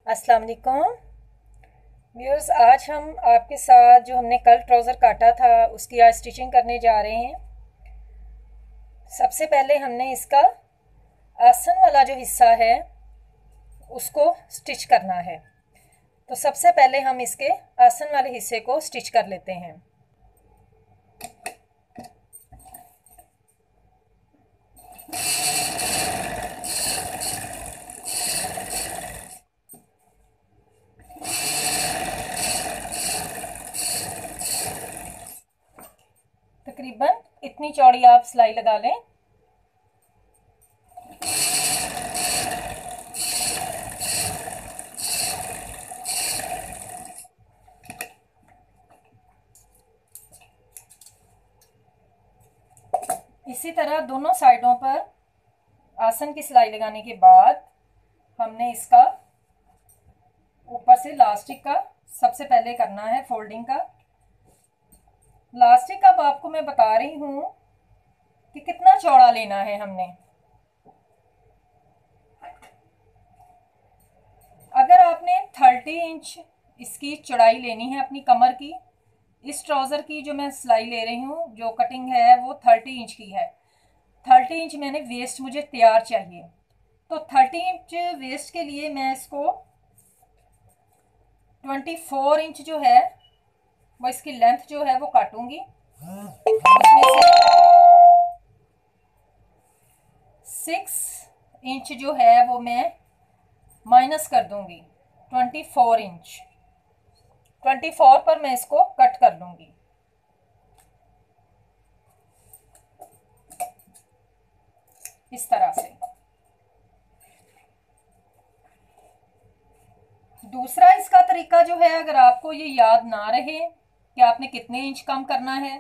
अस्सलाम वालेकुम व्यूअर्स। आज हम आपके साथ जो हमने कल ट्राउज़र काटा था उसकी आज स्टिचिंग करने जा रहे हैं। सबसे पहले हमने इसका आसन वाला जो हिस्सा है उसको स्टिच करना है। तो सबसे पहले हम इसके आसन वाले हिस्से को स्टिच कर लेते हैं। तकरीबन इतनी चौड़ी आप सिलाई लगा लें। इसी तरह दोनों साइडों पर आसन की सिलाई लगाने के बाद हमने इसका ऊपर से लास्टिक का सबसे पहले करना है फोल्डिंग का। लास्टिक अब आपको मैं बता रही हूँ कि कितना चौड़ा लेना है हमने। अगर आपने 30 इंच इसकी चौड़ाई लेनी है अपनी कमर की, इस ट्राउज़र की जो मैं सिलाई ले रही हूँ, जो कटिंग है वो 30 इंच की है। 30 इंच मैंने वेस्ट मुझे तैयार चाहिए। तो 30 इंच वेस्ट के लिए मैं इसको 24 इंच जो है वो इसकी लेंथ जो है वो काटूंगी। उसमें से 6 इंच जो है वो मैं माइनस कर दूंगी। 24 इंच 24 पर मैं इसको कट कर लूंगी। इस तरह से। दूसरा इसका तरीका जो है, अगर आपको ये याद ना रहे कि आपने कितने इंच कम करना है,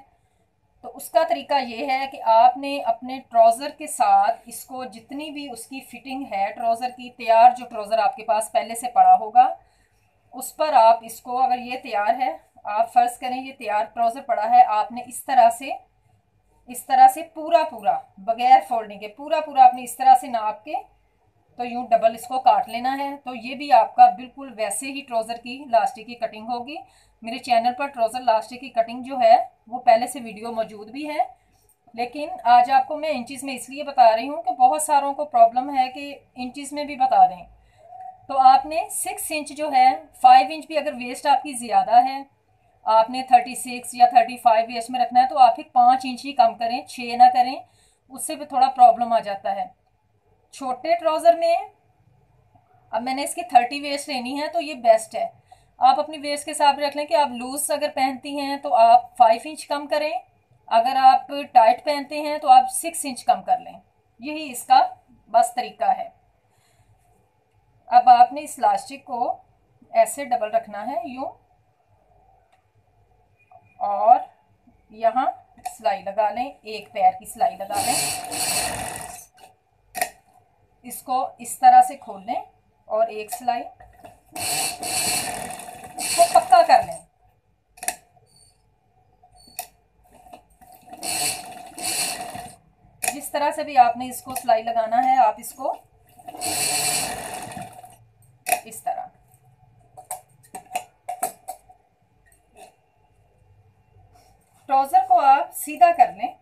तो उसका तरीका ये है कि आपने अपने ट्राउज़र के साथ इसको जितनी भी उसकी फिटिंग है ट्राउज़र की, तैयार जो ट्राउज़र आपके पास पहले से पड़ा होगा उस पर आप इसको, अगर ये तैयार है, आप फर्ज करें ये तैयार ट्राउज़र पड़ा है, आपने इस तरह से पूरा बगैर फोल्डिंग के पूरा आपने इस तरह से नाप के तो यूं डबल इसको काट लेना है। तो ये भी आपका बिल्कुल वैसे ही ट्राउज़र की लास्टिक की कटिंग होगी। मेरे चैनल पर ट्राउज़र लास्टिक की कटिंग जो है वो पहले से वीडियो मौजूद भी है, लेकिन आज आपको मैं इंचज़ में इसलिए बता रही हूँ कि बहुत सारों को प्रॉब्लम है कि इंचज़ में भी बता दें। तो आपने 6 इंच जो है, 5 इंच भी अगर वेस्ट आपकी ज़्यादा है, आपने 36 या 35 वेस्ट में रखना है, तो आप फिर 5 इंच ही कम करें, 6 ना करें, उससे भी थोड़ा प्रॉब्लम आ जाता है। छोटे ट्राउज़र में अब मैंने इसकी 30 वेस्ट लेनी है तो ये बेस्ट है। आप अपनी वेस्ट के हिसाब से रख लें कि आप लूज अगर पहनती हैं तो आप 5 इंच कम करें, अगर आप टाइट पहनते हैं तो आप 6 इंच कम कर लें। यही इसका बस तरीका है। अब आपने इस लास्टिक को ऐसे डबल रखना है यूं, और यहाँ सिलाई लगा लें, एक पैर की सिलाई लगा लें। इसको इस तरह से खोल लें और एक सिलाई इसको पक्का कर लें। जिस तरह से भी आपने इसको सिलाई लगाना है, आप इसको इस तरह। ट्राउज़र को आप सीधा कर लें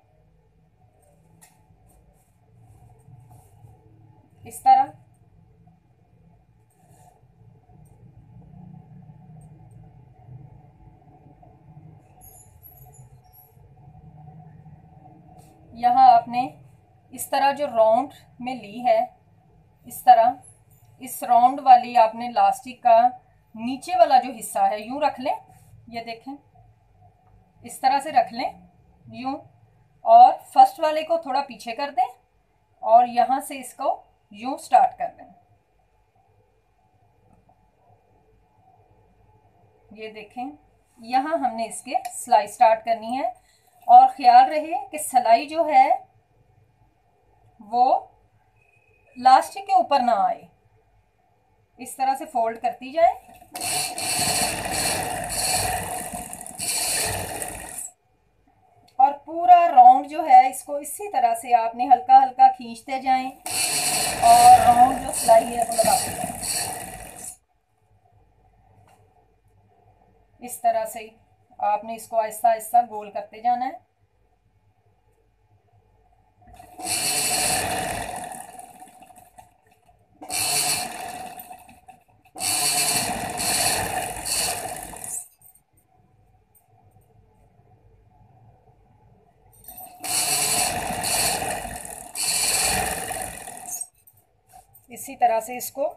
इस तरह। यहाँ आपने इस तरह जो राउंड में ली है, इस तरह इस राउंड वाली आपने लास्टिक का नीचे वाला जो हिस्सा है यूं रख लें। ये देखें, इस तरह से रख लें यूं, और फर्स्ट वाले को थोड़ा पीछे कर दें और यहाँ से इसको यूं स्टार्ट कर दें। ये देखें, यहाँ हमने इसके सिलाई स्टार्ट करनी है, और ख्याल रहे कि सिलाई जो है वो लास्टिक के ऊपर ना आए। इस तरह से फोल्ड करती जाए और पूरा राउंड जो है इसको इसी तरह से आपने हल्का हल्का खींचते जाएं और राउंड जो सिलाई है वो लगाते जाएं। इस तरह से ही आपने इसको आहिस्ता आहिस्ता गोल करते जाना है। इसी तरह से इसको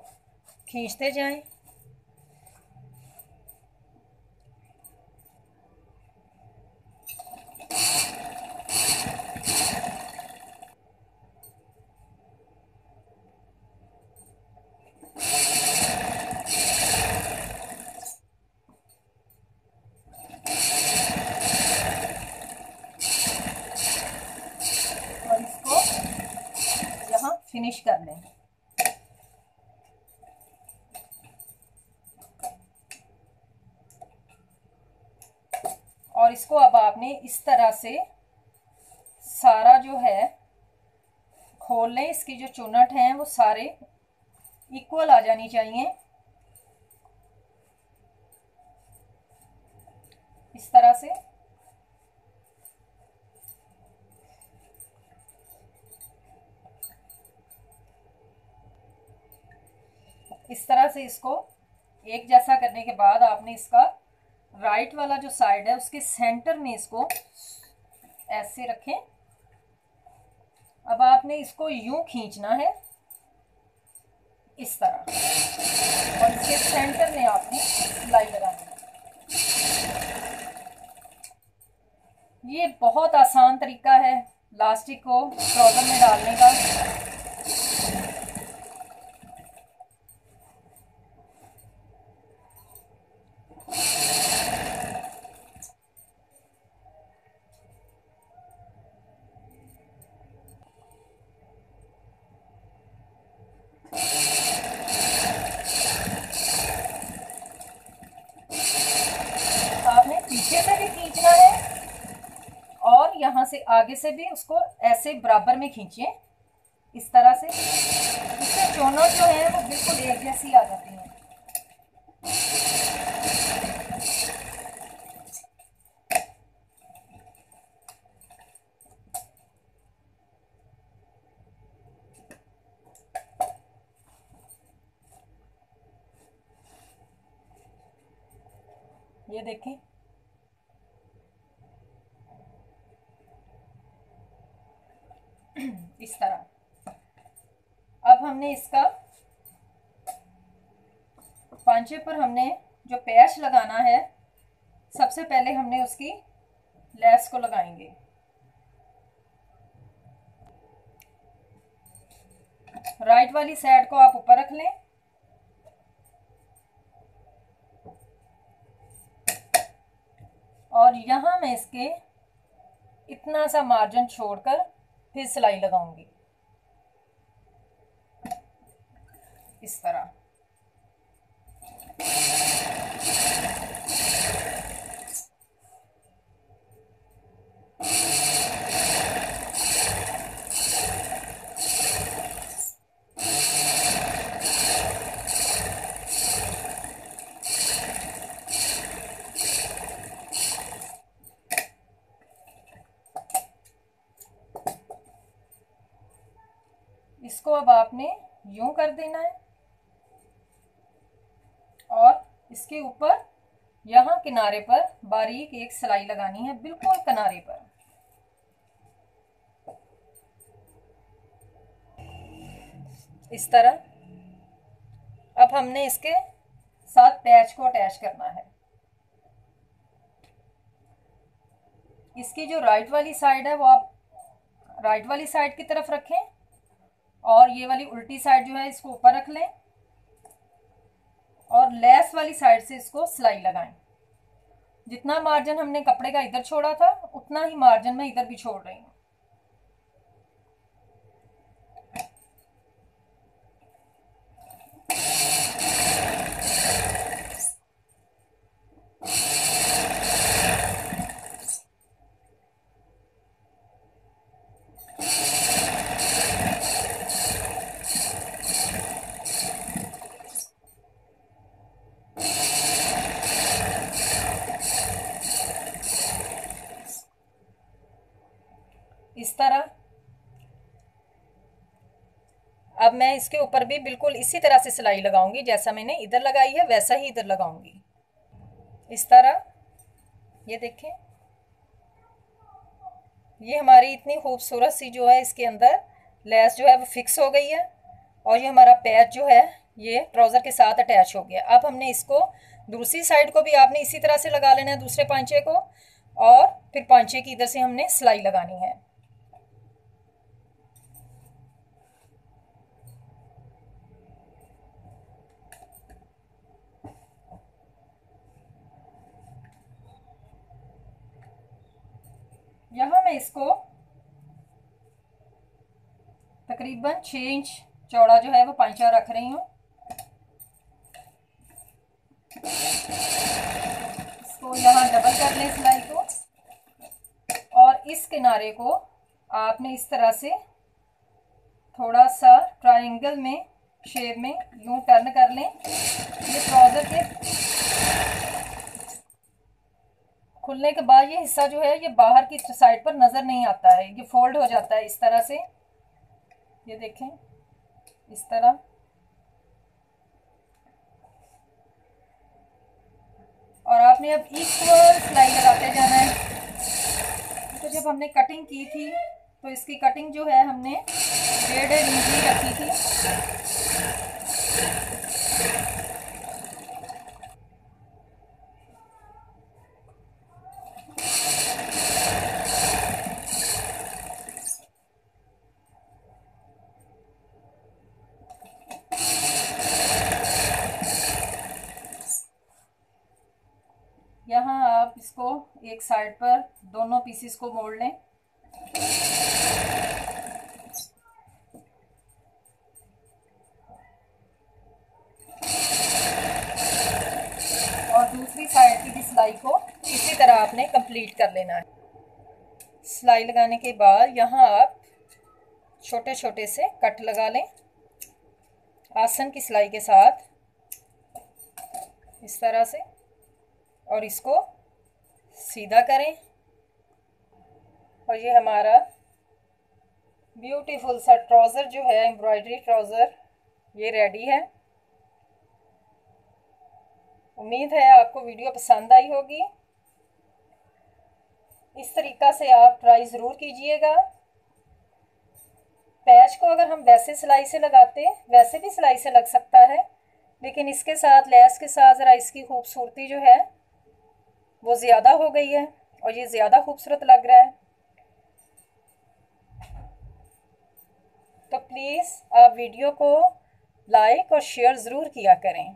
खींचते जाएं। और इसको यहाँ फिनिश कर लें। और इसको अब आपने इस तरह से सारा जो है खोल लें। इसकी जो चुनट हैं वो सारे इक्वल आ जानी चाहिए। इस तरह से इसको एक जैसा करने के बाद आपने इसका राइट वाला जो साइड है उसके सेंटर में इसको ऐसे रखें। अब आपने इसको यूं खींचना है इस तरह, और इसके सेंटर में आपने सिलाई लगानी है। ये बहुत आसान तरीका है लास्टिक को ट्राउजर में डालने का। आपने पीछे से भी खींचना है और यहाँ से आगे से भी उसको ऐसे बराबर में खींचिए इस तरह से। इससे चोनट जो है वो बिल्कुल एक जैसी आ जाती है। ये देखें, इस तरह। अब हमने इसका पांचे पर हमने जो पैच लगाना है, सबसे पहले हमने उसकी लेस को लगाएंगे। राइट वाली साइड को आप ऊपर रख लें और यहाँ मैं इसके इतना सा मार्जिन छोड़कर फिर सिलाई लगाऊंगी इस तरह। इसको अब आपने यूं कर देना है और इसके ऊपर यहाँ किनारे पर बारीक एक सिलाई लगानी है, बिल्कुल किनारे पर। इस तरह। अब हमने इसके साथ पैच को अटैच करना है। इसकी जो राइट वाली साइड है वो आप राइट वाली साइड की तरफ रखें और ये वाली उल्टी साइड जो है इसको ऊपर रख लें और लेस वाली साइड से इसको सिलाई लगाएं। जितना मार्जिन हमने कपड़े का इधर छोड़ा था उतना ही मार्जिन मैं इधर भी छोड़ रही हूँ। इसके ऊपर भी बिल्कुल इसी तरह से सिलाई लगाऊंगी, जैसा मैंने इधर लगाई है वैसा ही इधर लगाऊंगी, इस तरह। ये देखें, ये हमारी इतनी खूबसूरत सी जो है इसके अंदर लेस जो है वो फिक्स हो गई है, और ये हमारा पैच जो है ये ट्राउज़र के साथ अटैच हो गया। अब हमने इसको दूसरी साइड को भी आपने इसी तरह से लगा लेना है, दूसरे पांचे को, और फिर पांचे की इधर से हमने सिलाई लगानी है। यहाँ मैं इसको तकरीबन 6 इंच चौड़ा जो है वो पांचा रख रही हूँ। इसको यहाँ डबल कर लें सिलाई को, और इस किनारे को आपने इस तरह से थोड़ा सा ट्रायंगल में शेप में यूं टर्न कर लें। ये ट्राउज़र के खुलने के बाद ये हिस्सा जो है ये बाहर की साइड पर नज़र नहीं आता है, ये फोल्ड हो जाता है इस तरह से। ये देखें, इस तरह। और आपने अब इक्वल सिलाई लगाते जाना है। तो जब हमने कटिंग की थी तो इसकी कटिंग जो है हमने 1.5 इंच ही रखी थी। यहाँ आप इसको एक साइड पर दोनों पीसेस को मोड़ लें। और दूसरी साइड की भी सिलाई को इसी तरह आपने कंप्लीट कर लेना है। सिलाई लगाने के बाद यहाँ आप छोटे छोटे से कट लगा लें आसन की सिलाई के साथ, इस तरह से, और इसको सीधा करें। और ये हमारा ब्यूटीफुल सा ट्राउज़र जो है, एम्ब्रॉयडरी ट्राउज़र, ये रेडी है। उम्मीद है आपको वीडियो पसंद आई होगी। इस तरीक़ा से आप ट्राई ज़रूर कीजिएगा। पैच को अगर हम वैसे सिलाई से लगाते, वैसे भी सिलाई से लग सकता है, लेकिन इसके साथ लेस के साथ ज़रा इसकी खूबसूरती जो है वो ज़्यादा हो गई है और ये ज़्यादा खूबसूरत लग रहा है। तो प्लीज़ आप वीडियो को लाइक और शेयर ज़रूर किया करें।